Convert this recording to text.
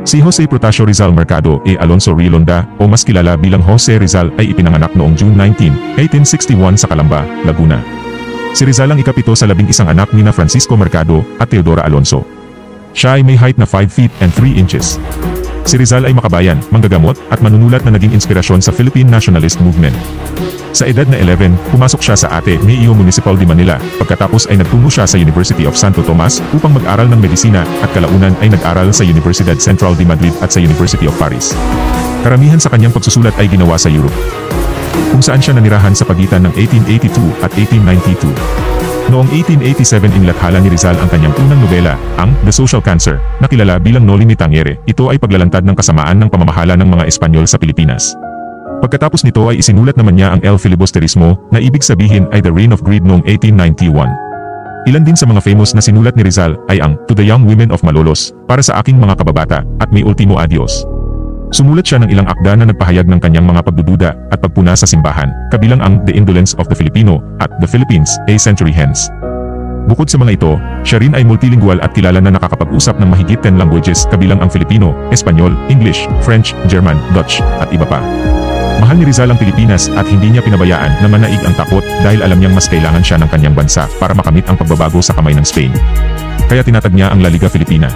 Si Jose Protasio Rizal Mercado e Alonso Rilonda o mas kilala bilang Jose Rizal ay ipinanganak noong June 19, 1861 sa Calamba, Laguna. Si Rizal ang ikapito sa 11 anak nina Francisco Mercado at Teodora Alonso. Siya ay may height na 5 feet and 3 inches. Si Rizal ay makabayan, manggagamot at manunulat na naging inspirasyon sa Philippine Nationalist Movement. Sa edad na 11, pumasok siya sa Ateneo Municipal de Manila, pagkatapos ay nagtungo siya sa University of Santo Tomas upang mag-aral ng medisina at kalaunan ay nag-aral sa Universidad Central de Madrid at sa University of Paris. Karamihan sa kanyang pagsusulat ay ginawa sa Europe, kung saan siya nanirahan sa pagitan ng 1882 at 1892. Noong 1887 inilathala ni Rizal ang kanyang unang nobela, ang The Social Cancer, na kilala bilang Noli Me Tangere. Ito ay paglalantad ng kasamaan ng pamamahala ng mga Espanyol sa Pilipinas. Pagkatapos nito ay isinulat naman niya ang El Filibusterismo, na ibig sabihin ay The Reign of Greed noong 1891. Ilan din sa mga famous na sinulat ni Rizal ay ang To the Young Women of Malolos, Para sa Aking Mga Kababata, at Mi Ultimo Adios. Sumulat siya ng ilang akda na nagpahayag ng kanyang mga pagdududa at pagpuna sa simbahan, kabilang ang The Indolence of the Filipino at The Philippines, A Century Hence. Bukod sa mga ito, siya rin ay multilingual at kilala na nakakapag-usap ng mahigit 10 languages kabilang ang Filipino, Espanyol, English, French, German, Dutch, at iba pa. Mahal ni Rizal ang Pilipinas at hindi niya pinabayaan na manaig ang takot dahil alam niyang mas kailangan siya ng kanyang bansa para makamit ang pagbabago sa kamay ng Spain. Kaya tinatag niya ang La Liga Filipina.